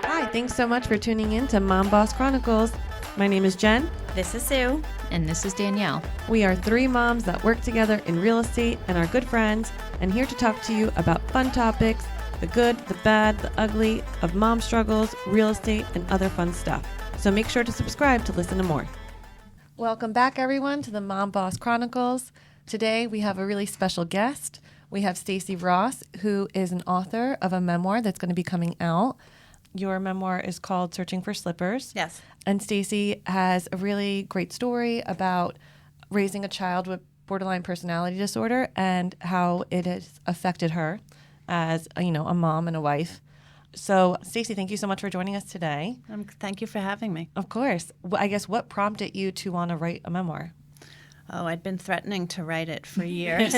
Hi, thanks so much for tuning in to Mom Boss Chronicles. My name is Jen. This is Sue. And this is Danielle. We are three moms that work together in real estate and are good friends, and here to talk to you about fun topics, the good, the bad, the ugly, of mom struggles, real estate, and other fun stuff. So make sure to subscribe to listen to more. Welcome back, everyone, to the Mom Boss Chronicles. Today, we have a really special guest. We have Stacy Ross, who is an author of a memoir that's going to be coming out. Your memoir is called Searching for Slippers. Yes. And Stacy has a really great story about raising a child with borderline personality disorder and how it has affected her as, a mom and a wife. So, Stacy, thank you so much for joining us today. Thank you for having me. Of course. I guess what prompted you to want to write a memoir? Oh, I'd been threatening to write it for years.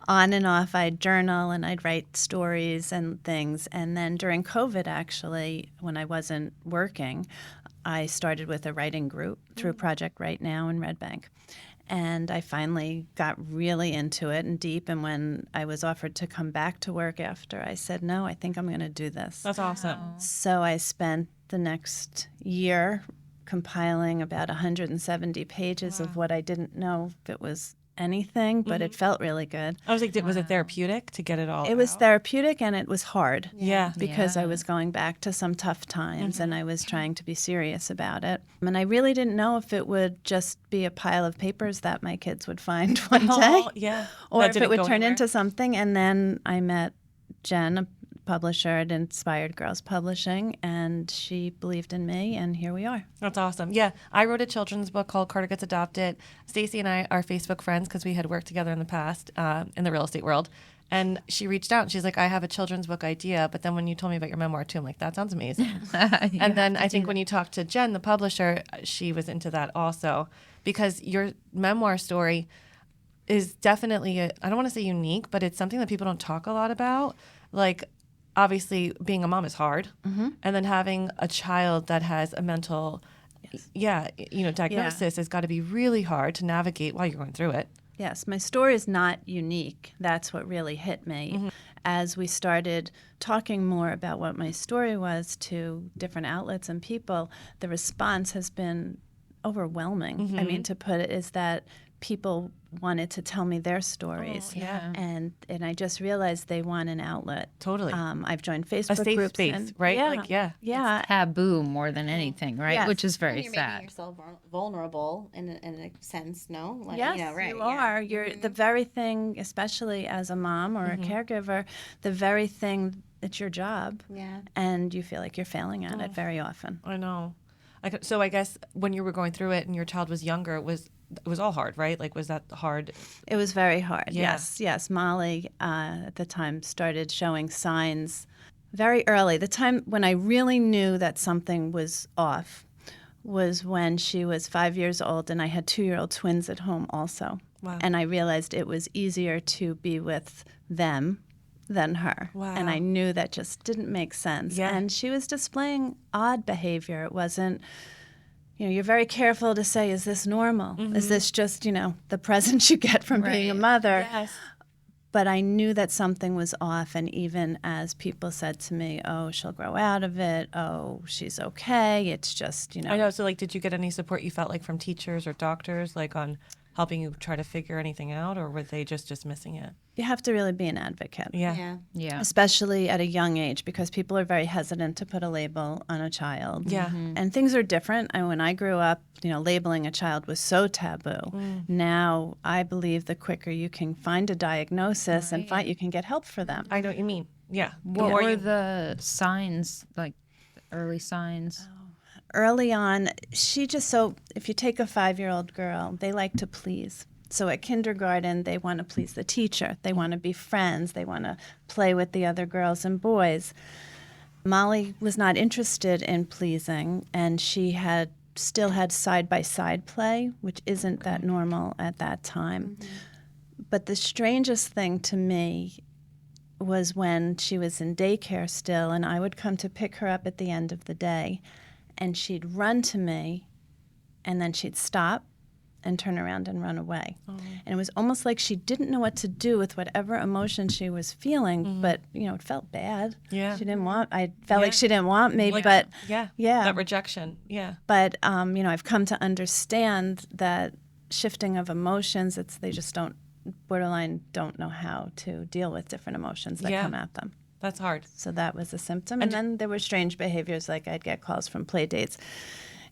On and off, I'd journal and I'd write stories and things. And then during COVID, actually, when I wasn't working, I started with a writing group through Project Right Now in Red Bank. And I finally got really into it and deep. And when I was offered to come back to work after, I said, no, I think I'm going to do this. That's awesome. So I spent the next year compiling about 170 pages of what I didn't know if it was anything, but it felt really good. I was like, was it therapeutic to get it all It was out? therapeutic, and it was hard. Yeah. Because I was going back to some tough times, and I was trying to be serious about it. And I really didn't know if it would just be a pile of papers that my kids would find one day, Oh, yeah. or That if it didn't would go turn anywhere? into something. And then I met Jen, a publisher at Inspired Girls Publishing, and she believed in me, and here we are. That's awesome. Yeah, I wrote a children's book called Carter Gets Adopted. Stacy and I are Facebook friends because we had worked together in the past in the real estate world. And she reached out and she's like, I have a children's book idea. But then when you told me about your memoir too, I'm like, that sounds amazing. And then I think when you talked to Jen, the publisher, she was into that also. Because your memoir story is definitely, I don't want to say unique, but it's something that people don't talk a lot about. Like, obviously, being a mom is hard. And then having a child that has a mental diagnosis has got to be really hard to navigate while you're going through it. Yes, my story is not unique. That's what really hit me. As we started talking more about what my story was to different outlets and people, the response has been overwhelming. I mean, to put it, is that people wanted to tell me their stories. Oh, yeah. And I just realized they want an outlet. Totally. I've joined Facebook A safe groups. space, and, right? Yeah. Like, yeah. Yeah. Taboo more than anything, right? Yes. Which is very You're making sad. yourself vulnerable in a sense, no? Like, Yes, right. you yeah. are. You're the very thing, especially as a mom or a caregiver, the very thing that's your job. Yeah. And you feel like you're failing at it very often. I know. So I guess when you were going through it and your child was younger, it was all hard, right? Like, was that hard? It was very hard. Yeah. Yes. Molly at the time started showing signs very early. The time when I really knew that something was off was when she was 5 years old and I had 2-year-old twins at home also. Wow. And I realized it was easier to be with them than her. Wow. And I knew that just didn't make sense. Yeah. And she was displaying odd behavior. It wasn't, you're very careful to say, is this normal? Is this just, the present you get from being a mother? Yes. But I knew that something was off. And even as people said to me, oh, she'll grow out of it. Oh, she's okay. It's just, I know. So, like, did you get any support you felt like from teachers or doctors, like on helping you try to figure anything out, or were they just dismissing it? You have to really be an advocate. Yeah. Yeah. Yeah. Especially at a young age, because people are very hesitant to put a label on a child. Yeah. And things are different. And when I grew up, labeling a child was so taboo. Now, I believe the quicker you can find a diagnosis and you can get help for them. I know what you mean. Yeah. What were the signs, like early signs? Early on, if you take a 5-year-old girl, they like to please. So at kindergarten, they want to please the teacher. They want to be friends. They want to play with the other girls and boys. Molly was not interested in pleasing, and she still had side-by-side play, which isn't that normal at that time. But the strangest thing to me was when she was in daycare still, and I would come to pick her up at the end of the day, and she'd run to me, and then she'd stop, and turn around and run away. And it was almost like she didn't know what to do with whatever emotion she was feeling, but, it felt bad. Yeah. She didn't want, I felt like she didn't want me, but yeah. yeah. That rejection. Yeah. But, I've come to understand that shifting of emotions, they just borderline don't know how to deal with different emotions that come at them. That's hard. So that was a symptom. And then there were strange behaviors, like I'd get calls from play dates.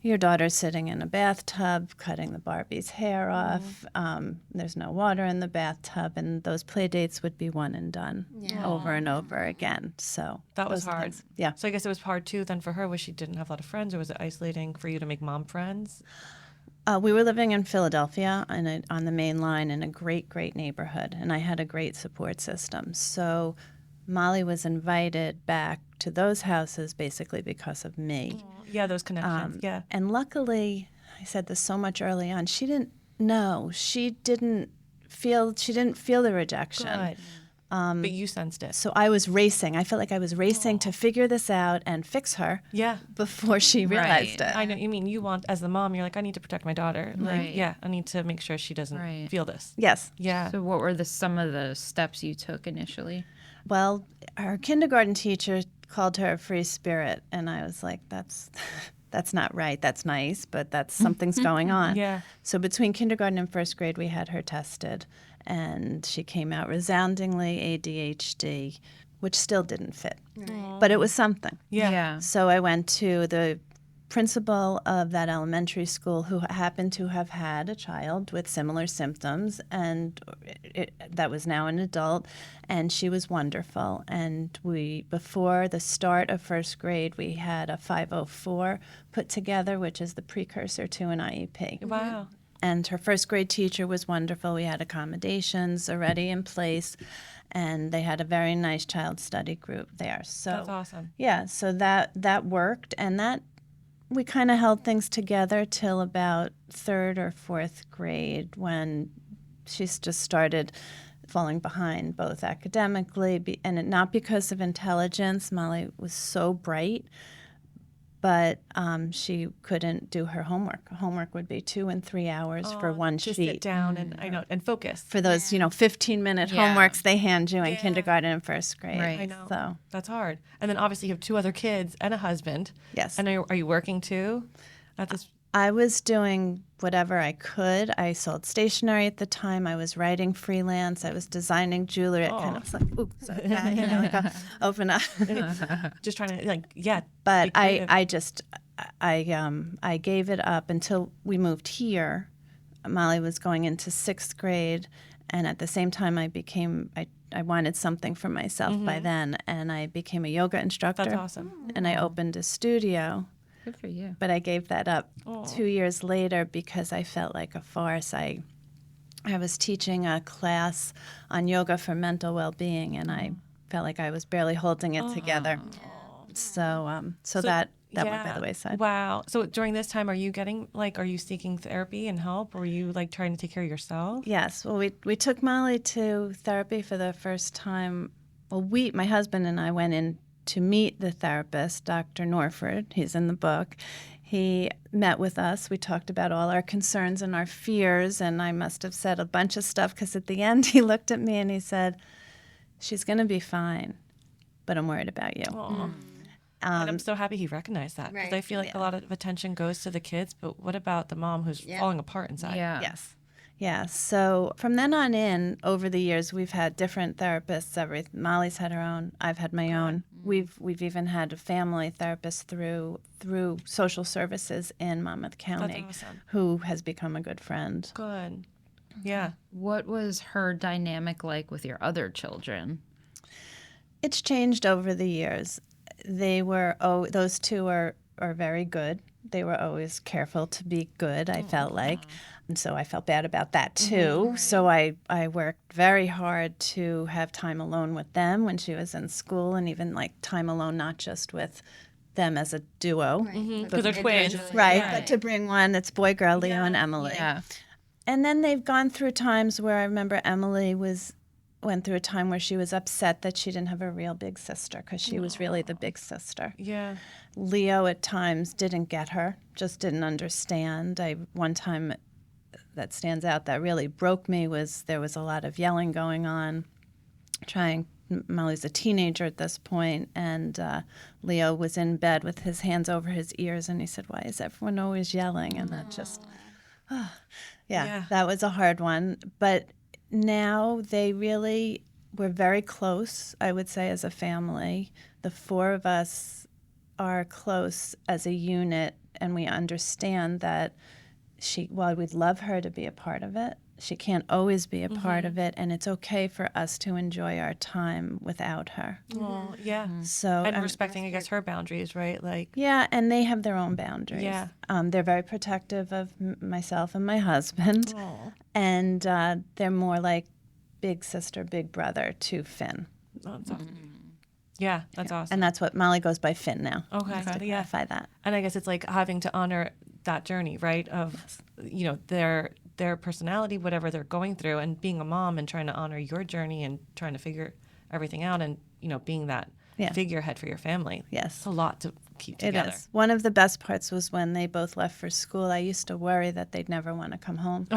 Your daughter's sitting in a bathtub, cutting the Barbie's hair off. There's no water in the bathtub. And those play dates would be one and done over and over again. So that was hard. Things, yeah. So I guess it was hard, too, then for her, was she didn't have a lot of friends, or was it isolating for you to make mom friends? We were living in Philadelphia on the main line in a great, great neighborhood. And I had a great support system. So Molly was invited back to those houses basically because of me. Yeah, those connections. Yeah. And luckily, I said this so much early on, she didn't know. She didn't feel the rejection. Good. But you sensed it. So I was racing. I felt like I was racing to figure this out and fix her before she realized it. I know. You mean you want, as the mom, you're like, I need to protect my daughter. Like, Right. yeah, I need to make sure she doesn't feel this. Yes. Yeah. So what were some of the steps you took initially? Well, her kindergarten teacher called her a free spirit, and I was like, that's not right. That's nice, but something's going on. Yeah. So between kindergarten and first grade, we had her tested, and she came out resoundingly ADHD, which still didn't fit. Right. But it was something. Yeah. So I went to the principal of that elementary school who happened to have had a child with similar symptoms, and that was now an adult, and she was wonderful. And before the start of first grade, we had a 504 put together, which is the precursor to an IEP. Wow. And her first grade teacher was wonderful. We had accommodations already in place, and they had a very nice child study group there. So That's awesome. Yeah, so that worked, and that we kind of held things together till about third or fourth grade, when she's just started falling behind, both academically and not because of intelligence. Molly was so bright, but she couldn't do her homework. Homework would be 2 and 3 hours for one to sheet. sit down and focus. For those 15-minute homeworks they hand you in kindergarten and first grade. Right. I know. So That's hard. And then obviously you have 2 other kids and a husband. yes. And are you working too at this? I was doing whatever I could. I sold stationery at the time. I was writing freelance. I was designing jewelry. It kind of was like, ooh, so, open up. Just trying to But be creative. I gave it up until we moved here. Molly was going into 6th grade, and at the same time I wanted something for myself by then, and I became a yoga instructor. That's awesome. And I opened a studio. Good for you. But I gave that up 2 years later because I felt like a farce. I was teaching a class on yoga for mental well-being, and I felt like I was barely holding it together. So that went by the wayside. Wow. So during this time, are you seeking therapy and help, or are you trying to take care of yourself? Yes. Well, we took Molly to therapy for the first time. Well, my husband and I went in to meet the therapist, Dr. Norford. He's in the book. He met with us. We talked about all our concerns and our fears, and I must have said a bunch of stuff because at the end he looked at me and he said, "She's going to be fine, but I'm worried about you." And I'm so happy he recognized that, because I feel like a lot of attention goes to the kids, but what about the mom who's falling apart inside? Yeah. Yes. Yeah. So from then on in, over the years, we've had different therapists. Molly's had her own. I've had my own. We've even had a family therapist through social services in Monmouth County, That's awesome. who has become a good friend. Good. Yeah. What was her dynamic like with your other children? It's changed over the years. Those two are very good. They were always careful to be good, I felt like. And so I felt bad about that too. So I worked very hard to have time alone with them when she was in school, and even time alone, not just with them as a duo. Because they're twins. Right, but to bring one, it's boy, girl, Leo, and Emily. Yeah. And then they've gone through times where I remember Emily went through a time where she was upset that she didn't have a real big sister, because she was really the big sister. Yeah. Leo at times didn't get her, just didn't understand. One time that stands out that really broke me was there was a lot of yelling going on, Molly's a teenager at this point, and Leo was in bed with his hands over his ears, and he said, "Why is everyone always yelling?" And that just, Yeah. that was a hard one. But now they really were very close, I would say, as a family. The four of us are close as a unit, and we understand that while we'd love her to be a part of it, she can't always be a part of it, and it's okay for us to enjoy our time without her. Well, yeah. So And respecting, I guess, her boundaries, right? Like, yeah, and they have their own boundaries. Yeah. They're very protective of myself and my husband, and they're more like big sister, big brother to Finn. that's awesome. Yeah, that's awesome. And that's what Molly goes by Finn now. Okay, Just to yeah. clarify that. And I guess it's like having to honor that journey, right? Of, their personality, whatever they're going through, and being a mom and trying to honor your journey and trying to figure everything out, and, being that figurehead for your family. Yes. It's a lot to keep It together. is. One of the best parts was when they both left for school. I used to worry that they'd never want to come home.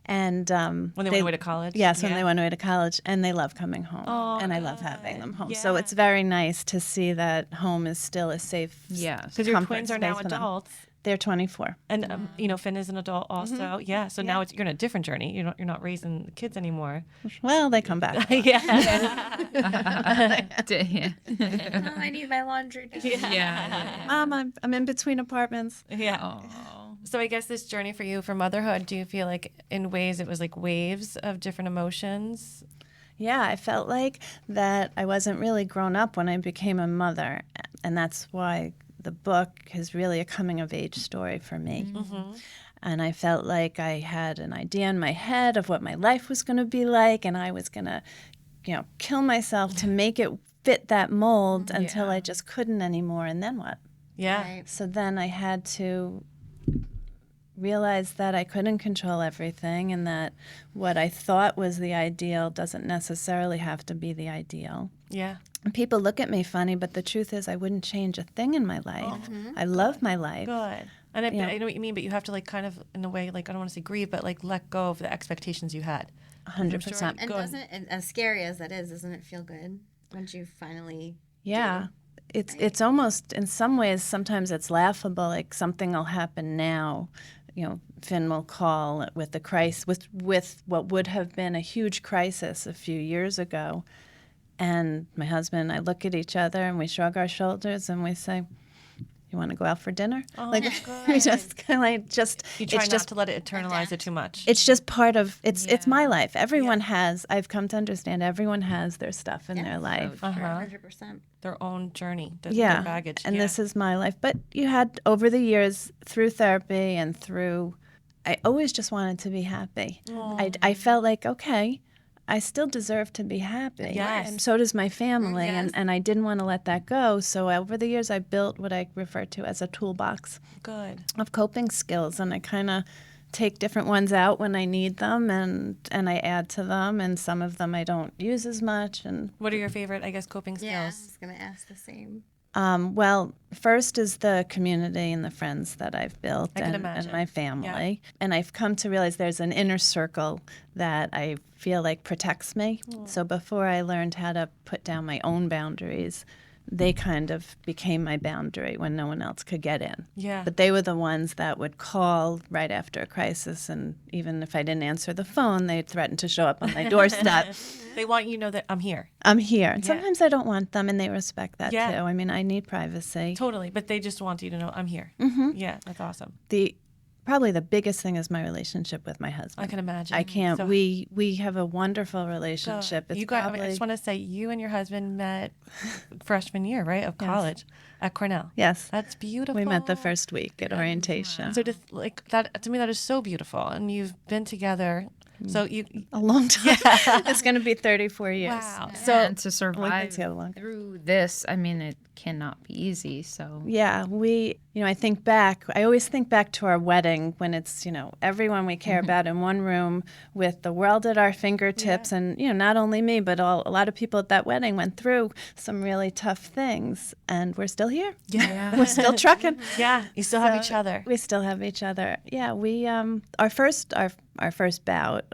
And When they went away to college? Yes, when Yeah. they went away to college, and they love coming home, and I love having them home. So it's very nice to see that home is still a safe, Yes. Because your comfort twins are now space for them. adults. They're 24. And Finn is an adult also. Yeah. So now you're on a different journey. You're not raising kids anymore. Well, they come back. Yeah. Yeah. Oh, I need my laundry done. Yeah. Mom, I'm in between apartments. Yeah. Oh. So I guess this journey for you for motherhood, do you feel like in ways it was like waves of different emotions? Yeah, I felt like that I wasn't really grown up when I became a mother, and that's why the book is really a coming of age story for me. And I felt like I had an idea in my head of what my life was going to be like, and I was going to, kill myself to make it fit that mold until I just couldn't anymore. And then what? Yeah. Right. So then I had to realize that I couldn't control everything, and that what I thought was the ideal doesn't necessarily have to be the ideal. Yeah. And people look at me funny, but the truth is I wouldn't change a thing in my life. I love my life. Good. And I know what you mean, but you have to like kind of in a way, like I don't want to say grieve, but like let go of the expectations you had. 100%. And and as scary as that is, doesn't it feel good once you finally Yeah. It's almost, in some ways, sometimes it's laughable, like something will happen now. Finn will call with the crisis, with what would have been a huge crisis a few years ago. And my husband and I look at each other and we shrug our shoulders and we say, "You want to go out for dinner?" We just kind of like You try it's not just to let it internalize it too much. it's just part of it's my life. Everyone has. I've come to understand everyone has their stuff in their life. 100%. Their own journey, their baggage. And this is my life. But you had, over the years, through therapy and through, I always just wanted to be happy. I felt like, okay, I still deserve to be happy. Yes. And so does my family. And I didn't want to let that go. So over the years, I built what I refer to as a toolbox Good. of coping skills. And I kind of take different ones out when I need them, and I add to them. And some of them I don't use as much. And What are your favorite, I guess, coping Yeah, I skills? was going to ask the same. well, first is the community and the friends that I've built, I can and imagine. my family. And I've come to realize there's an inner circle that I feel like protects me. So before I learned how to put down my own boundaries, they kind of became my boundary when no one else could get in. Yeah. But they were the ones that would call right after a crisis, and even if I didn't answer the phone, they'd threaten to show up on my doorstep. They want you to know that I'm here. I'm here. And sometimes I don't want them, and they respect that Yeah. too. I mean, I need privacy. Totally. But they just want you to know I'm here. Yeah, that's awesome. Probably the biggest thing is my relationship with my husband. I can imagine. I can't. So- We have a wonderful relationship. It's you guys, probably, I just want to say you and your husband met freshman year, right, of college at Cornell. yes. That's beautiful. We met the first week at orientation. So like that to me, that is so beautiful. And you've been together So you, A long time. It's going to be 34 years. wow. So So and to Only survive things get longer. through this, I mean, it cannot be easy. So Yeah, I think back, I always think back to our wedding when it's, everyone we care about in one room with the world at our fingertips. And, not only me, but a lot of people at that wedding went through some really tough things. And we're still here. yeah, We're still trucking. yeah, you still have each other. We still have each other. Yeah, we, our first bout,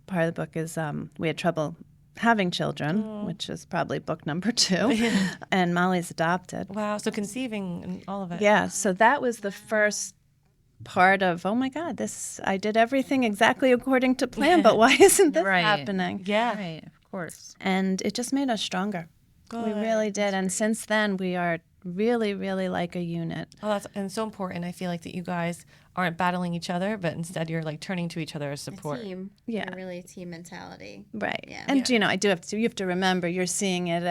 part of the book is we had trouble having children, which is probably book number 2, and Molly's adopted. Wow. So conceiving and all of it. Yeah, so that was the first part of, oh my God, I did everything exactly according to plan, but why isn't this Right. happening? Yeah. right, of course. And it just made us stronger. We Good. really did. And since then, we are really, really like a unit. Oh, and so important. I feel like that you guys aren't battling each other, but instead you're like turning to each other as A support. team. Yeah. You're really a team mentality. Right. Yeah. And, you have to remember, you're seeing it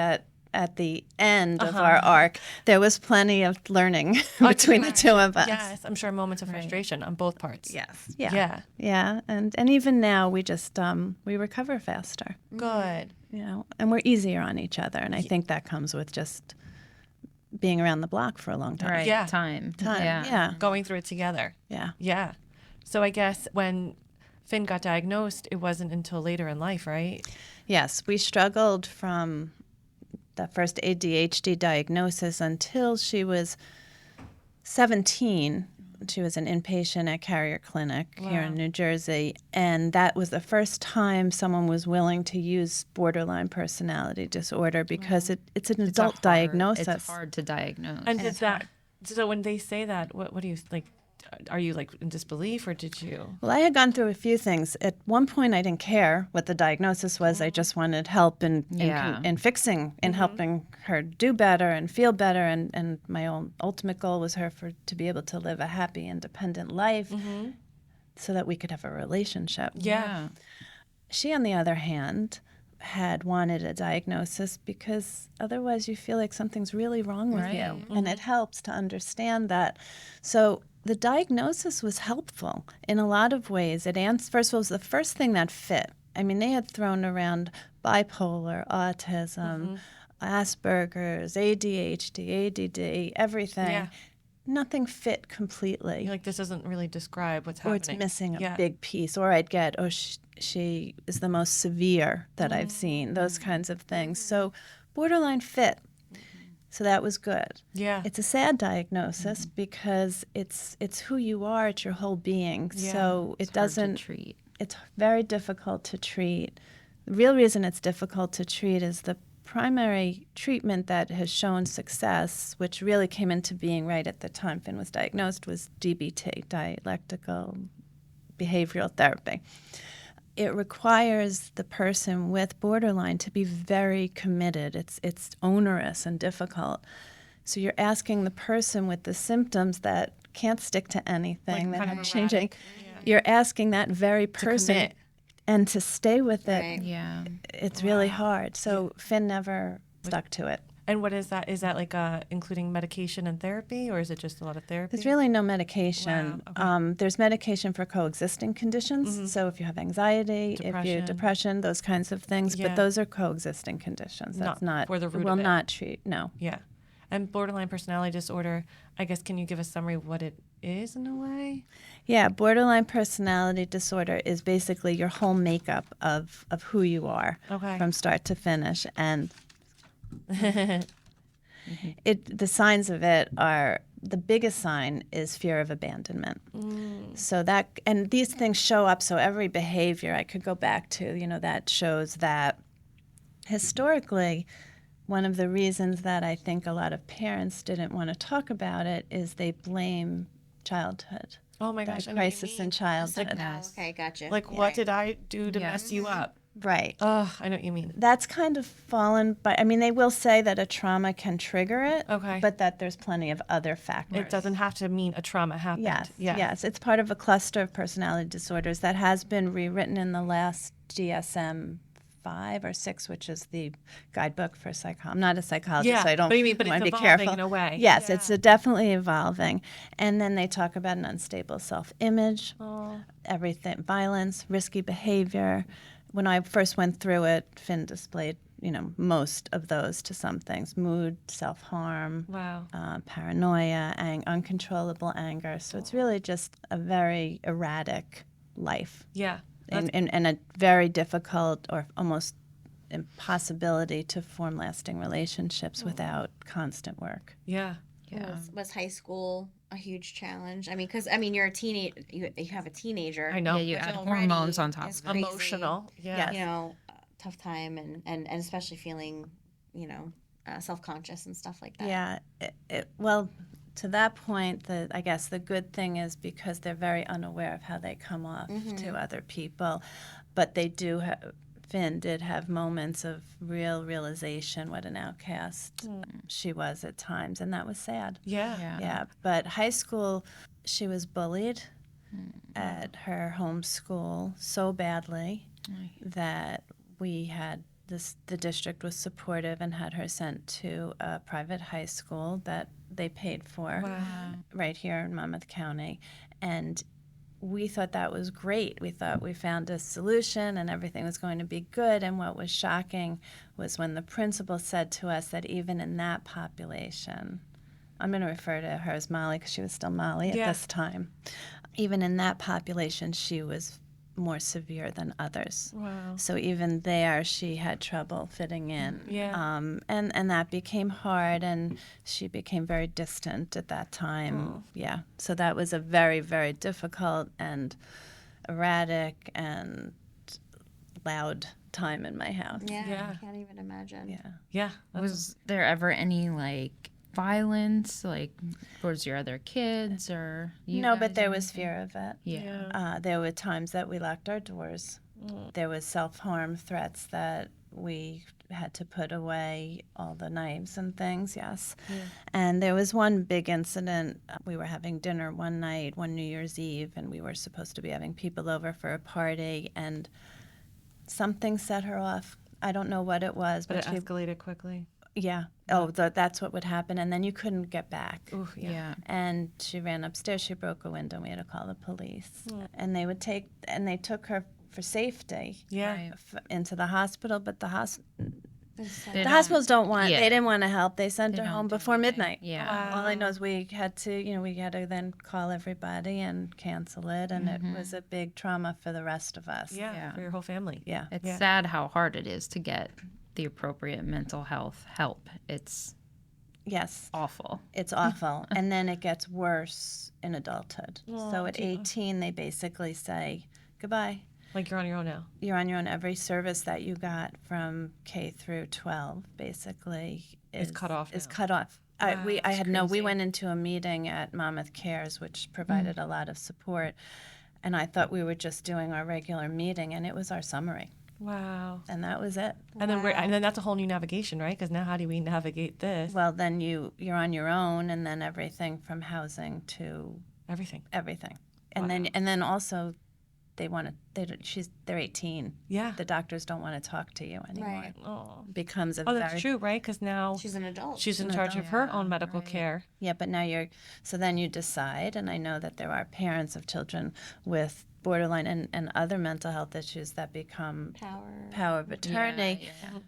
at the end of our arc. There was plenty of learning between the two of us. Yes, I'm sure moments of frustration on both parts. Yes. Yeah. Yeah. Yeah. And even now, we just, we recover faster, Good. and we're easier on each other. And I think that comes with just being around the block for a long time. Right. Yeah. Time. Yeah. Going through it together. Yeah. Yeah. So I guess when Finn got diagnosed, it wasn't until later in life, right? Yes. We struggled from the first ADHD diagnosis until she was 17. She was an inpatient at Carrier Clinic here in New Jersey. And that was the first time someone was willing to use borderline personality disorder because it's an adult diagnosis. It's hard to diagnose. And did that, so when they say that, what do you like? Are you like in disbelief or did you? Well, I had gone through a few things. At one point, I didn't care what the diagnosis was. I just wanted help in fixing and helping her do better and feel better. And my own ultimate goal was to be able to live a happy, independent life so that we could have a relationship. Yeah. She, on the other hand, had wanted a diagnosis because otherwise you feel like something's really wrong with you. And it helps to understand that. So the diagnosis was helpful in a lot of ways. First of all, it was the first thing that fit. I mean, they had thrown around bipolar, autism, Asperger's, ADHD, ADD, everything. Yeah. Nothing fit completely. You're like, this doesn't really describe what's Or happening. it's missing a Yeah. big piece. Or I'd get, she is the most severe that I've seen, those kinds of things. So borderline fit. So that was good. Yeah. It's a sad diagnosis because it's who you are, it's your whole being. Yeah. So it It's hard to doesn't, treat. it's very difficult to treat. The real reason it's difficult to treat is the primary treatment that has shown success, which really came into being right at the time Finn was diagnosed, was DBT, dialectical behavioral therapy. It requires the person with borderline to be very committed. It's onerous and difficult. So you're asking the person with the symptoms that can't stick to anything, Like that kind are of changing. You're asking that very person commit. and to stay with it. Right. Yeah. It's really hard. So Finn never stuck to it. And what is that? Is that like including medication and therapy, or is it just a lot of therapy? There's really no medication. Wow, okay. There's medication for coexisting conditions. So if you have anxiety, if you depression, those kinds of things. Yeah. But those are coexisting conditions. That's not for the root will of it. not treat. No. Yeah. And borderline personality disorder, I guess, can you give a summary of what it is in a way? Yeah, borderline personality disorder is basically your whole makeup of who you are from start to finish. And the signs of it are, the biggest sign is fear of abandonment. So that, and these things show up, so every behavior I could go back to, that shows that historically, one of the reasons that I think a lot of parents didn't want to talk about it is they blame childhood. Oh my gosh, I know what you Crisis mean. in childhood. Oh, okay, gotcha. Like, what did I do to mess you up? Right. Oh, I know what you mean. That's kind of fallen by, I mean, they will say that a trauma can trigger it, Okay. but that there's plenty of other factors. It doesn't have to mean a trauma happened. Yes, Yeah. yes. It's part of a cluster of personality disorders that has been rewritten in the last DSM 5 or 6, which is the guidebook for I'm not a psychologist, Yeah, so I don't but you mean, but want it's to be evolving careful. in a way. Yes, Yeah. it's definitely evolving. And then they talk about an unstable self-image, everything, violence, risky behavior. When I first went through it, Finn displayed, most of those to some things: mood, self-harm, Wow. paranoia, uncontrollable anger. So it's really just a very erratic life, Yeah. and a very difficult or almost impossibility to form lasting relationships without constant work. Yeah. Was high school a huge challenge? I mean, because you're a you have a teenager. I know. Yeah, you which add already hormones on top is of it. crazy. Emotional. Yeah. Yes. Tough time, and especially feeling, self-conscious and stuff like that. Yeah. Well, to that point, I guess the good thing is because they're very unaware of how they come off to other people, but they do have. Finn did have moments of real realization what an outcast she was at times, and that was sad. Yeah. Yeah, but high school, she was bullied at her home school so badly that we had the district was supportive and had her sent to a private high school that they paid for right here in Monmouth County. And we thought that was great. We thought we found a solution and everything was going to be good. And what was shocking was when the principal said to us that even in that population, I'm going to refer to her as Molly because she was still Molly at this time, even in that population, she was more severe than others. Wow. So even there, she had trouble fitting in. Yeah. And that became hard, and she became very distant at that time. Oh. Yeah. So that was a very, very difficult and erratic and loud time in my house. Yeah. I can't even imagine. Yeah. Yeah. Was there ever any violence towards your other kids or you No, but guys there or was anything? fear of it. Yeah. There were times that we locked our doors. There was self-harm threats that we had to put away all the knives and things, yes. And there was one big incident. We were having dinner one night, one New Year's Eve, and we were supposed to be having people over for a party, and something set her off. I don't know what it was, But it she, escalated quickly. yeah. Oh, that's what would happen, and then you couldn't get back. Ooh, Yeah. And she ran upstairs. She broke a window. We had to call the police. And they took her for safety Yeah. Right. into the hospital. But the They don't- hospitals don't want. yeah. They didn't want to help. They sent They her don't home do before anything. midnight. Yeah. All I know is we had to then call everybody and cancel it, and it was a big trauma for the rest of us. Yeah. Yeah. For your whole family. Yeah. It's Yeah. sad how hard it is to get the appropriate mental health help. It's Yes. awful. It's awful. And then it gets worse in adulthood. So at 18, they basically say, goodbye. Like you're on your own now. You're on your own. Every service that you got from K through 12 basically Is cut off Is now. cut off. We crazy. went into a meeting at Monmouth Cares, which provided a lot of support. And I thought we were just doing our regular meeting, and it was our summary. Wow. And that was it. And then that's a whole new navigation, right? Because now how do we navigate this? Well, then you're on your own, and then everything from housing to Everything. everything. And then also they're 18. Yeah. The doctors don't want to talk to you anymore. Right. Oh. Becomes a That's true, right? Because now She's an adult. she's in charge of her own medical right. care. Yeah, but now so then you decide, and I know that there are parents of children with borderline and other mental health issues that become power of attorney. Yeah.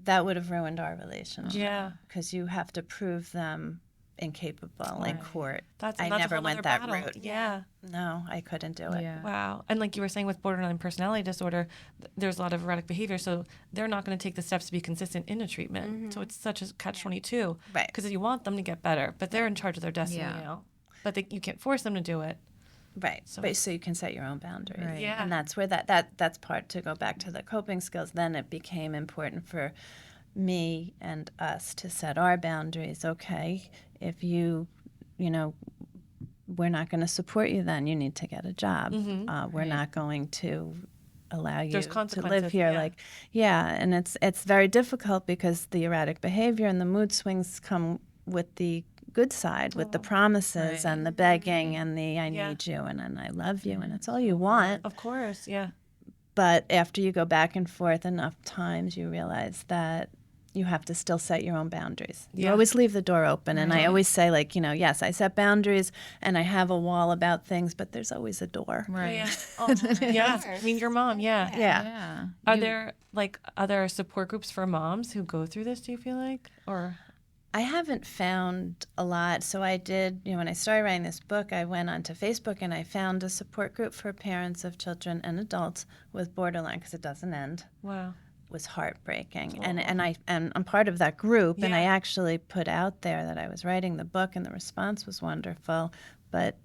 That would have ruined our relationship. Yeah. Because you have to prove them incapable in court. That's I a never whole went nother that battle. route. Yeah. No, I couldn't do it. Yeah. Wow. And like you were saying with borderline personality disorder, there's a lot of erratic behavior. So they're not going to take the steps to be consistent in a treatment. So it's such a catch-22. Right. Because you want them to get better, but they're in charge of their destiny Yeah. now. But you can't force them to do it. Right. So you can set your own boundaries. Right. Yeah. And that's where that's part to go back to the coping skills. Then it became important for me and us to set our boundaries. Okay, if we're not going to support you, then you need to get a job. We're not going to allow you There's to consequences, live here. And it's very difficult because the erratic behavior and the mood swings come with the good side, with the promises and the begging and the I need you and I love you and it's all you want. Of course. Yeah. But after you go back and forth enough times, you realize that you have to still set your own boundaries. You always leave the door open. And I always say, like, yes, I set boundaries and I have a wall about things, but there's always a door. Right. Yeah. Oh, yeah. I mean, your mom, yeah. Yeah. Are there like other support groups for moms who go through this, do you feel like? Or I haven't found a lot. So I did, when I started writing this book, I went onto Facebook and I found a support group for parents of children and adults with borderline, because it doesn't end. wow. Was heartbreaking. And I'm part of that group, and I Yeah. actually put out there that I was writing the book, and the response was wonderful. But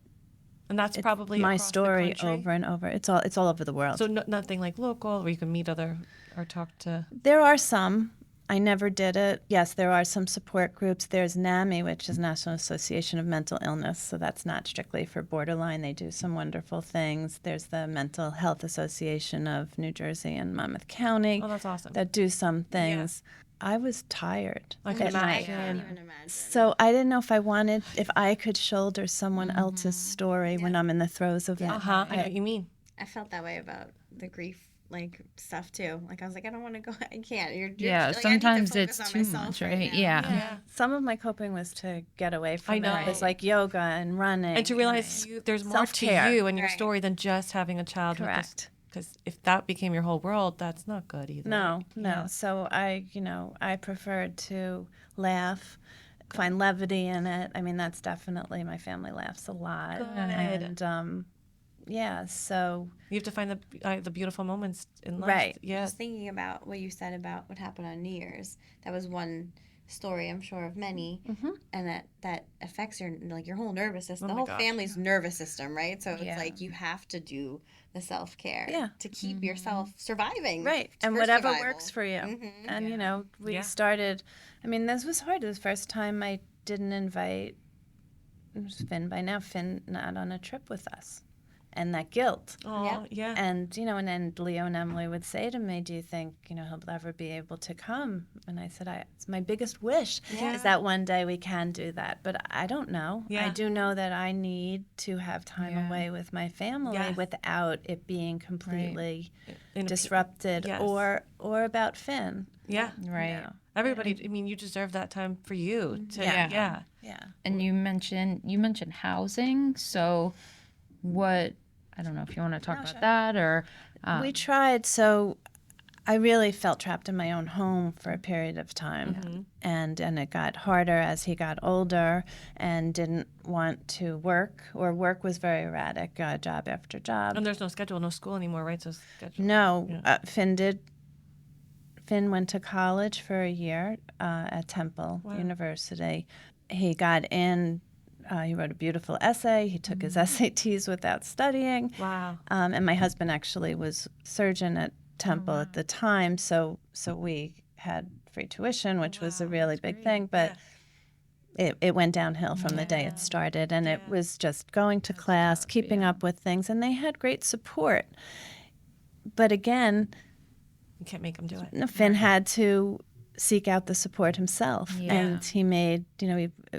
And that's probably my across the story country? over and over. It's all over the world. So nothing like local where you can meet other or talk to. There are some. I never did it. Yes, there are some support groups. There's NAMI, which is National Association of Mental Illness, so that's not strictly for borderline. They do some wonderful things. There's the Mental Health Association of New Jersey and Monmouth County Oh, that's awesome. that do some things. I was tired I can at night. I can't imagine. even imagine. So I didn't know if I could shoulder someone else's story when I'm in the throes of it. I know what you mean. I felt that way about the grief stuff too. Like I was like, I don't want to go. I can't. You're Yeah, like, I need to sometimes focus it's on too myself much, right right? now. Yeah. Some of my coping was to get away from I know. it. It was like yoga and running. And to realize there's more Self-care. to you and your Right. story than just having a child. Correct. Because if that became your whole world, that's not good either. No. Yeah. So I preferred to laugh, find levity in it. I mean, that's definitely, my family laughs a lot. Good. And so You have to find the beautiful moments in life. Right. Yeah. Just thinking about what you said about what happened on New Year's. That was one story, I'm sure, of many, and that affects your whole nervous system, Oh the my whole gosh. family's nervous system, right? So it's Yeah. like you have to do the self-care Yeah. to keep yourself surviving, right, and for whatever survival. works for you. Mhm. And we Yeah. started. I mean, this was hard. It was the first time I didn't invite Finn. By now, Finn not on a trip with us, and that guilt. Oh, yeah. And and then Leo and Emily would say to me, "Do you think he'll ever be able to come?" And I said, "It's my biggest wish is that one day we can do that, but I don't know. I Yeah. do know that I need to have time Yeah. away with my family Yes. without it being completely In a- disrupted Yes. or about Finn." Yeah. Right. Everybody, I mean, you deserve that time for you. To, Yeah. Yeah. Yeah. And you mentioned housing. So what, I don't know if you want to talk about that or We tried. So I really felt trapped in my own home for a period of time. And it got harder as he got older and didn't want to work, or work was very erratic, job after job. And there's no schedule, no school anymore, right? So schedule. No, Finn went to college for a year at Temple University. He got in. He wrote a beautiful essay. He took his SATs without studying. Wow. And my husband actually was surgeon at Temple at the time, so we had free tuition, which was a really big thing. But it went downhill from the day it started, and it was just going to class, keeping up with things, and they had great support. But again, You can't make them do it. Finn had to seek out the support himself. Yeah. And he made,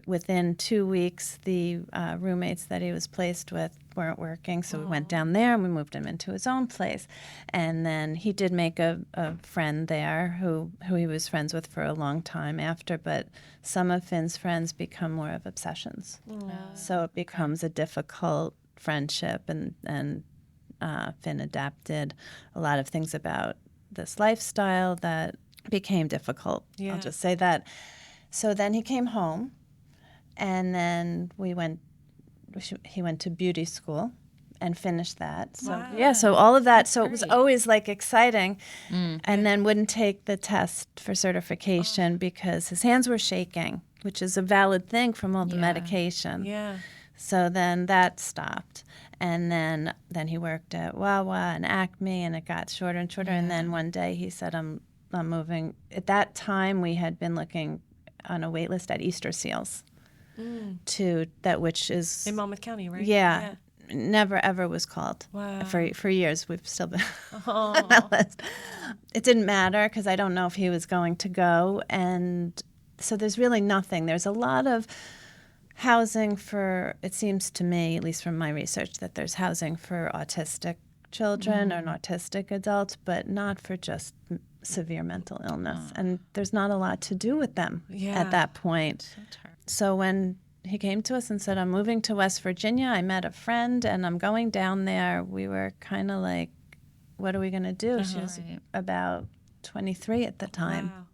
within 2 weeks, the roommates that he was placed with weren't working. So we went down there and we moved him into his own place. And then he did make a friend there who he was friends with for a long time after. But some of Finn's friends become more of obsessions. So it becomes a difficult friendship. And Finn adapted a lot of things about this lifestyle that became difficult. Yeah. I'll just say that. So then he came home, and then he went to beauty school and finished that. So so all of that. So it was always exciting, and then wouldn't take the test for certification because his hands were shaking, which is a valid thing from all the medication. Yeah. So then that stopped. And then he worked at Wawa and Acme, and it got shorter and shorter. And then one day he said, I'm moving. At that time, we had been looking on a wait list at Easter Seals, which is In Monmouth County, right? yeah, never ever was called. Wow. For years, we've still been on that list. It didn't matter because I don't know if he was going to go. And so there's really nothing. There's a lot of housing for, it seems to me, at least from my research, that there's housing for autistic children or an autistic adult, but not for just severe mental illness. And there's not a lot to do with them at that point. So when he came to us and said, I'm moving to West Virginia, I met a friend and I'm going down there, we were kind of like, what are we going to do? She was about 23 at the time. Wow.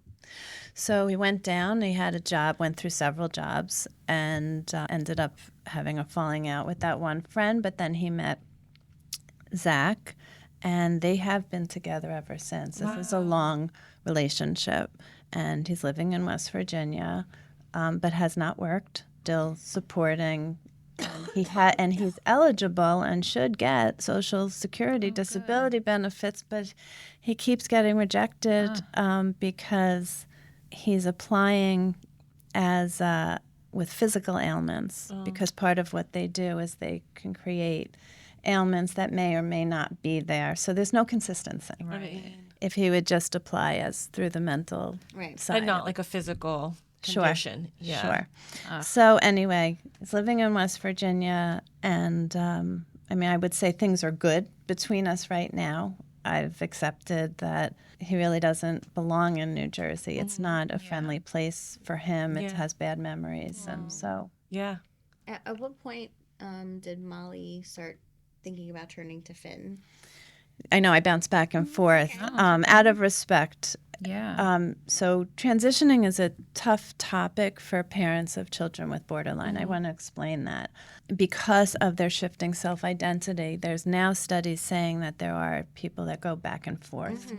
So he went down, he had a job, went through several jobs, and ended up having a falling out with that one friend. But then he met Zach, and they have been together ever since. This is a long relationship, and he's living in West Virginia, but has not worked, still supporting. And he's eligible and should get Social Security disability benefits, but he keeps getting rejected because he's applying as with physical ailments, because part of what they do is they can create ailments that may or may not be there. So there's no consistency. Right. If he would just apply as through the mental side. And not like a physical condition. Yeah. Sure. So anyway, he's living in West Virginia, and I mean, I would say things are good between us right now. I've accepted that he really doesn't belong in New Jersey. It's not a friendly place for him. It has bad memories, and so. Yeah. At what point did Molly start thinking about turning to Finn? I know I bounce back and forth out of respect. Yeah. So transitioning is a tough topic for parents of children with borderline. I want to explain that. Because of their shifting self-identity, there's now studies saying that there are people that go back and forth.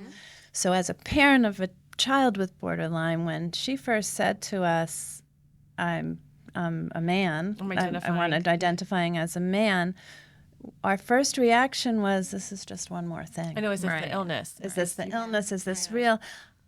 So as a parent of a child with borderline, when she first said to us, I'm a man, I wanted identifying as a man, our first reaction was, this is just one more thing. I know, is this the illness? Is this the illness? Is this real?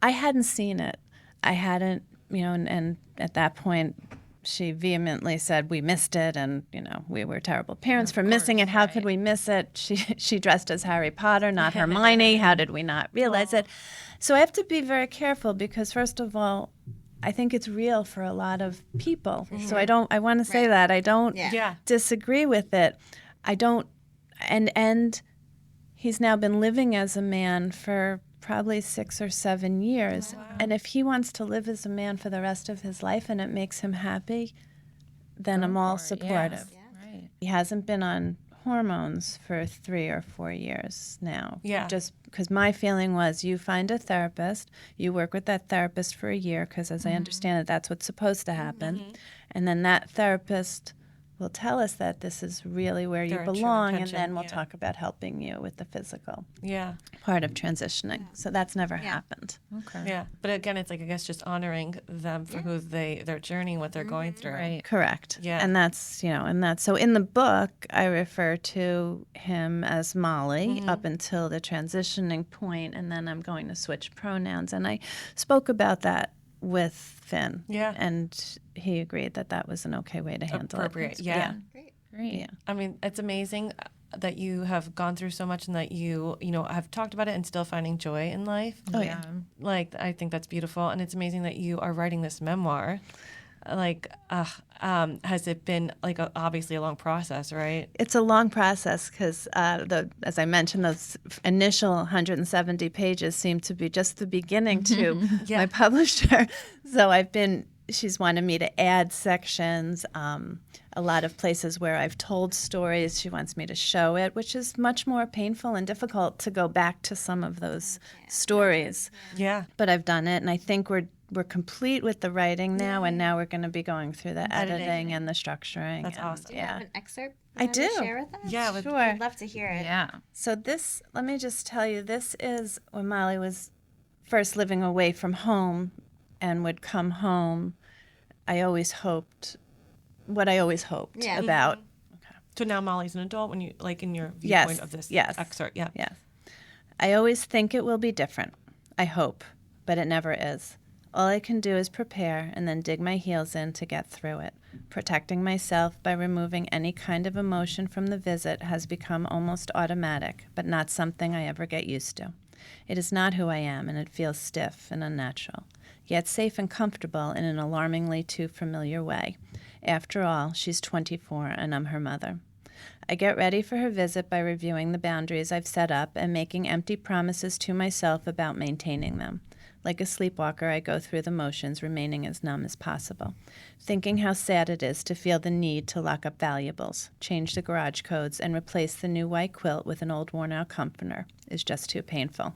I hadn't seen it. I hadn't, and at that point, she vehemently said, we missed it, and, we were terrible parents for missing it. How could we miss it? She dressed as Harry Potter, not Hermione. How did we not realize it? So I have to be very careful because, first of all, I think it's real for a lot of people. So I want to say that. I don't disagree with it. I don't, and he's now been living as a man for probably 6 or 7 years. Wow. And if he wants to live as a man for the rest of his life and it makes him happy, then I'm all supportive. Yes. Right. He hasn't been on hormones for 3 or 4 years now. Yeah. Just because my feeling was you find a therapist, you work with that therapist for a year, because as I understand it, that's what's supposed to happen. And then that therapist will tell us that this is really where you belong, and then we'll talk about helping you with the physical part of transitioning. So that's never happened. Okay. Yeah. But again, it's like, I guess, just honoring them for who their journey, what they're going through. Right. Correct. Yeah. And that's, so in the book, I refer to him as Molly up until the transitioning point, and then I'm going to switch pronouns. And I spoke about that with Finn. Yeah. And he agreed that that was an okay way to handle Appropriate. it. Yeah. Great. Yeah. I mean, it's amazing that you have gone through so much and that you have talked about it and still finding joy in life. Oh, yeah. Like, I think that's beautiful. And it's amazing that you are writing this memoir. Like, has it been like obviously a long process, right? It's a long process because, as I mentioned, those initial 170 pages seem to be just the beginning to my publisher. So she's wanted me to add sections, a lot of places where I've told stories. She wants me to show it, which is much more painful and difficult to go back to some of those stories. Yeah. But I've done it, and I think we're complete with the writing now, and now we're going to be going through the editing and the structuring. That's awesome. Do you have an excerpt I you do. want to share with us? Yeah, Sure. I'd love to hear it. Yeah. So this, let me just tell you, this is when Molly was first living away from home and would come home. I always hoped about. So now Molly's an adult when you, like, in your viewpoint of this excerpt. Yeah. Yes. I always think it will be different. I hope, but it never is. All I can do is prepare and then dig my heels in to get through it. Protecting myself by removing any kind of emotion from the visit has become almost automatic, but not something I ever get used to. It is not who I am, and it feels stiff and unnatural, yet safe and comfortable in an alarmingly too familiar way. After all, she's 24 and I'm her mother. I get ready for her visit by reviewing the boundaries I've set up and making empty promises to myself about maintaining them. Like a sleepwalker, I go through the motions, remaining as numb as possible, thinking how sad it is to feel the need to lock up valuables, change the garage codes, and replace the new white quilt with an old worn-out comforter is just too painful.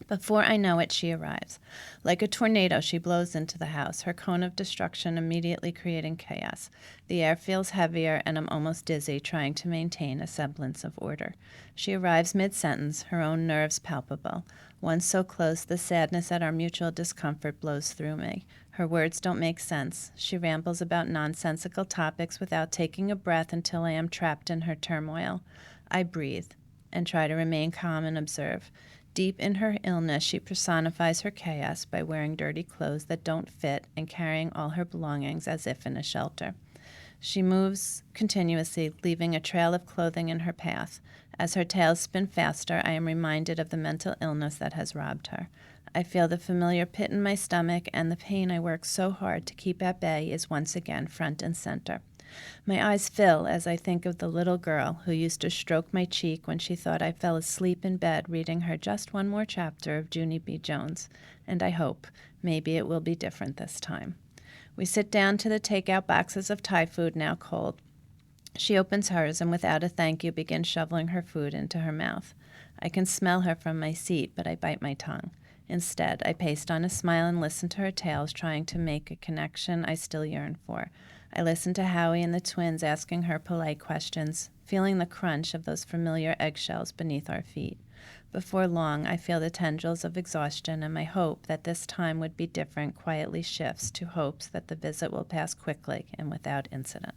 Before I know it, she arrives. Like a tornado, she blows into the house, her cone of destruction immediately creating chaos. The air feels heavier, and I'm almost dizzy, trying to maintain a semblance of order. She arrives mid-sentence, her own nerves palpable. Once so close, the sadness at our mutual discomfort blows through me. Her words don't make sense. She rambles about nonsensical topics without taking a breath until I am trapped in her turmoil. I breathe and try to remain calm and observe. Deep in her illness, she personifies her chaos by wearing dirty clothes that don't fit and carrying all her belongings as if in a shelter. She moves continuously, leaving a trail of clothing in her path. As her tails spin faster, I am reminded of the mental illness that has robbed her. I feel the familiar pit in my stomach, and the pain I work so hard to keep at bay is once again front and center. My eyes fill as I think of the little girl who used to stroke my cheek when she thought I fell asleep in bed reading her just one more chapter of Junie B. Jones, and I hope maybe it will be different this time. We sit down to the takeout boxes of Thai food, now cold. She opens hers and without a thank you begins shoveling her food into her mouth. I can smell her from my seat, but I bite my tongue. Instead, I paste on a smile and listen to her tales, trying to make a connection I still yearn for. I listen to Howie and the twins asking her polite questions, feeling the crunch of those familiar eggshells beneath our feet. Before long, I feel the tendrils of exhaustion, and my hope that this time would be different quietly shifts to hopes that the visit will pass quickly and without incident.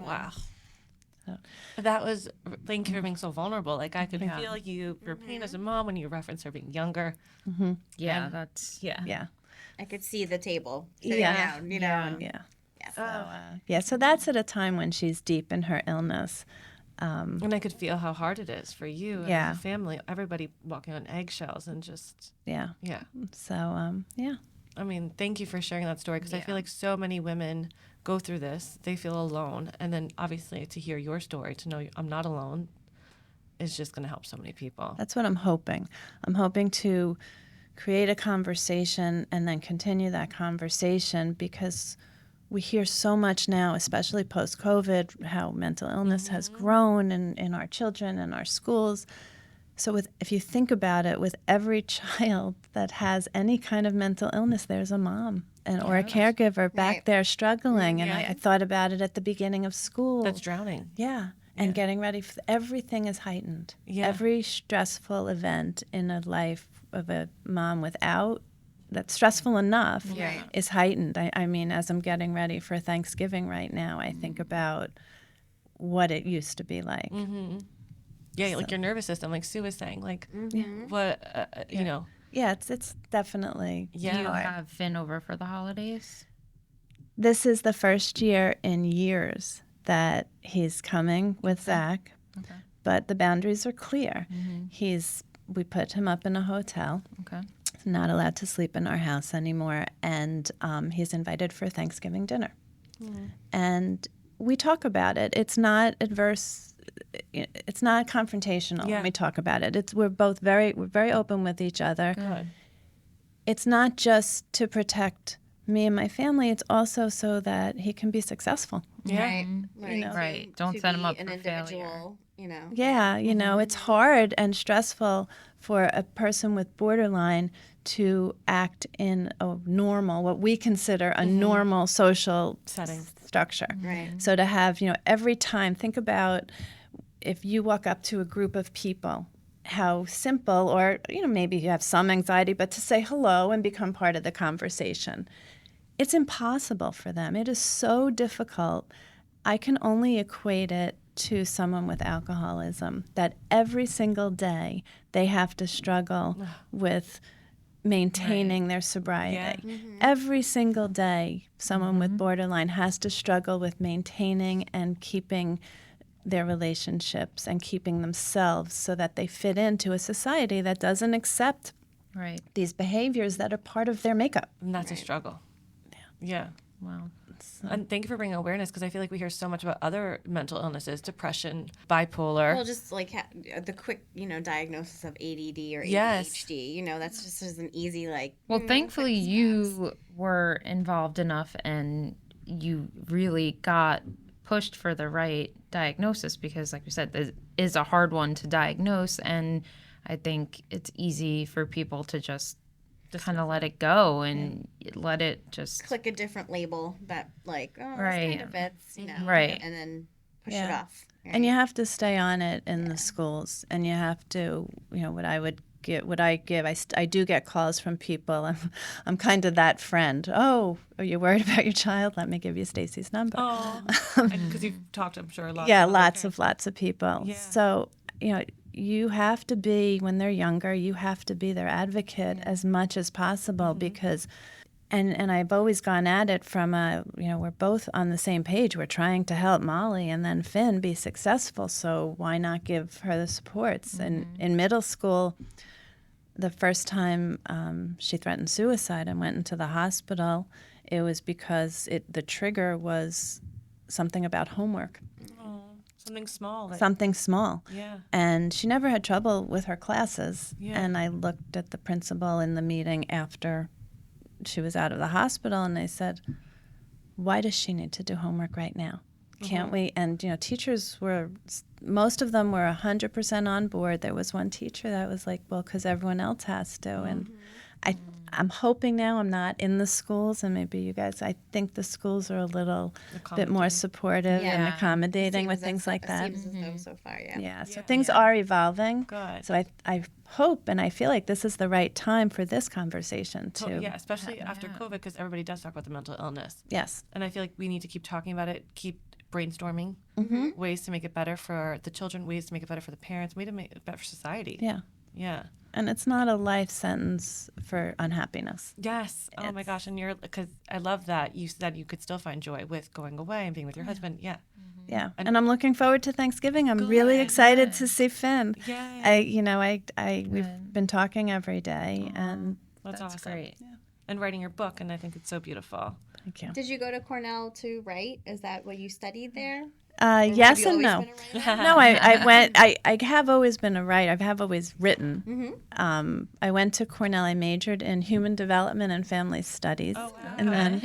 Wow. So- That was, thank you for being so vulnerable. Like, I could Yeah. feel your pain as a mom when you reference her being younger. Yeah, And- that's Yeah. Yeah. I could see the table sitting Yeah. down, you know. Yeah. and- Yeah. yeah. So that's at a time when she's deep in her illness. And I could feel how hard it is for you Yeah. and the family, everybody walking on eggshells and just, Yeah. yeah. So, yeah. I mean, thank you for sharing that story because I feel like so many women go through this. They feel alone. And then obviously to hear your story, to know I'm not alone, is just going to help so many people. That's what I'm hoping. I'm hoping to create a conversation and then continue that conversation because we hear so much now, especially post-COVID, how mental illness has grown in our children and our schools. So if you think about it, with every child that has any kind of mental illness, there's a mom or a caregiver back Right. there struggling. And Yeah. I thought about it at the beginning of school. That's drowning. Yeah. And getting ready for everything is heightened. Yeah. Every stressful event in a life of a mom without that's stressful enough Right. is heightened. I mean, as I'm getting ready for Thanksgiving right now, I think about what it used to be like. Yeah, like your nervous system, like Sue was saying, like what, you know. Yeah, it's definitely. Yeah. Do you have Finn over for the holidays? This is the first year in years that he's coming with Zach, but the boundaries are clear. We put him up in a hotel. Okay. He's not allowed to sleep in our house anymore, and he's invited for Thanksgiving dinner. And we talk about it. It's not adverse. It's not confrontational when we talk about it. We're very open with each other. Good. It's not just to protect me and my family. It's also so that he can be successful. Yeah. Right. Right. know. Right. Don't to set him be up an for individual, failure. you know. Yeah, it's hard and stressful for a person with borderline to act in a normal, what we consider a normal social Setting. structure. Right. So to have, every time, think about if you walk up to a group of people, how simple, or, maybe you have some anxiety, but to say hello and become part of the conversation. It's impossible for them. It is so difficult. I can only equate it to someone with alcoholism, that every single day they have to struggle with maintaining their sobriety. Yeah. Every single day, someone with borderline has to struggle with maintaining and keeping their relationships and keeping themselves so that they fit into a society that doesn't accept Right. these behaviors that are part of their makeup. And that's a struggle. Yeah. Wow. So. And thank you for bringing awareness, because I feel like we hear so much about other mental illnesses, depression, bipolar. Well, just like the quick, diagnosis of ADD or Yes. ADHD, that's just an easy Well, thankfully quick steps. you were involved enough and you really got pushed for the right diagnosis, because like we said, this is a hard one to diagnose, and I think it's easy for people to just kind of let it go and let it just click a different label that this Right. kind of fits, Right. and then push Yeah. it off. Right? And you have to stay on it in the schools, and you have to, what I give, I do get calls from people. I'm kind of that friend. Oh, are you worried about your child? Let me give you Stacy's number. Oh, because you've talked, I'm sure, a lot. Yeah, to other lots of people. Yeah. So, you have to be, when they're younger, you have to be their advocate as much as possible, because and I've always gone at it from we're both on the same page. We're trying to help Molly and then Finn be successful, so why not give her the supports? And in middle school, the first time she threatened suicide and went into the hospital, it was because the trigger was something about homework. Something small. Something small. Yeah. And she never had trouble with her classes. Yeah. And I looked at the principal in the meeting after she was out of the hospital, and I said, why does she need to do homework right now? Can't we? And, teachers most of them were 100% on board. There was one teacher that was like, well, because everyone else has to. And I'm hoping now I'm not in the schools, and maybe you guys, I think the schools are a little bit more supportive and Yeah. accommodating with things like that. Seems as though so far, Yeah, so things are evolving. Good. So I hope, and I feel like this is the right time for this conversation Oh, too. yeah, especially after COVID, because everybody does talk about the mental illness. Yes. And I feel like we need to keep talking about it, keep brainstorming ways to make it better for the children, ways to make it better for the parents, way to make it better for society. Yeah. Yeah. And it's not a life sentence for unhappiness. Yes. Oh my gosh. And because I love that you said you could still find joy with going away and being with your husband. Yeah. Yeah. And I'm looking forward to Thanksgiving. I'm really excited to see Finn. Yay. We've been talking every day, and That's awesome. great. And writing your book, and I think it's so beautiful. thank you. Did you go to Cornell to write? Is that what you studied there? Yes Have and you no. always been a writer? No, I went. I have always been a writer. I have always written. I went to Cornell. I majored in human development and family studies, and then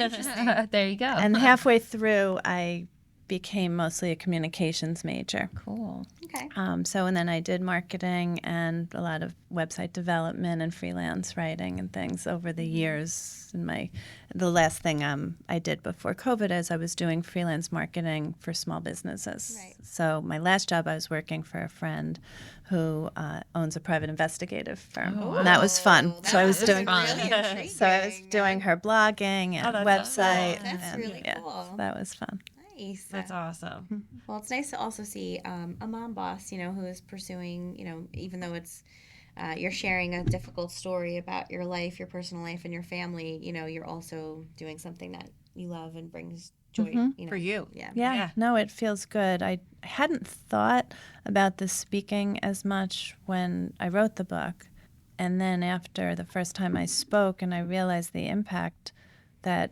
There you go. and halfway through, I became mostly a communications major. Cool. Okay. And then I did marketing and a lot of website development and freelance writing and things over the years. And the last thing I did before COVID is I was doing freelance marketing for small businesses. Right. So my last job, I was working for a friend who owns a private investigative firm, and that was fun. So I was doing Really so I was doing her blogging and that's website. That's and, really cool. so that was fun. Nice. That's awesome. Well, it's nice to also see a mom boss, who is pursuing, even though it's you're sharing a difficult story about your life, your personal life, and your family. You're also doing something that you love and brings joy. For you. Yeah. Yeah, no, it feels good. I hadn't thought about the speaking as much when I wrote the book. And then after the first time I spoke and I realized the impact that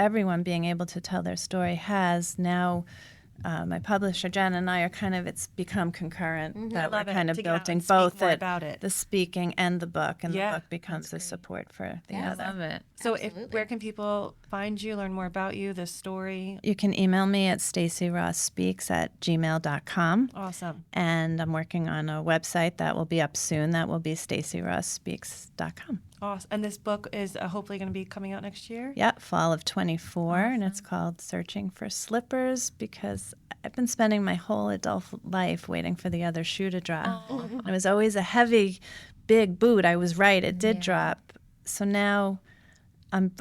everyone being able to tell their story has now. My publisher Jen and I are it's become concurrent that we're love it. kind of To get out building and speak both more about it. the speaking and the book, and Yeah, the book becomes the support for the I other. love it. So Absolutely. where can people find you, learn more about you, this story? You can email me at stacyrosspeaks@gmail.com. Awesome. And I'm working on a website that will be up soon. That will be stacyrosspeaks.com. Awesome. And this book is hopefully going to be coming out next year? Yeah, fall of 24, and it's called Searching for Slippers, because I've been spending my whole adult life waiting for the other shoe to drop. It was always a heavy, big boot. I was right, it did drop. So now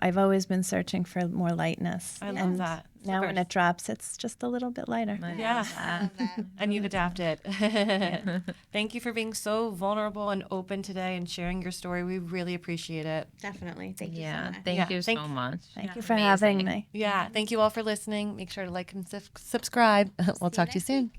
I've always been searching for more lightness. I love that. Now when it drops, it's just a little bit lighter. Yeah. I love that. And you've adapted. Thank you for being so vulnerable and open today and sharing your story. We really appreciate it. Definitely. Thank you so Yeah. much. Thank you Thank- so much. Thank you for having me. Yeah. Thank you all for listening. Make sure to like and subscribe. We'll talk to you soon.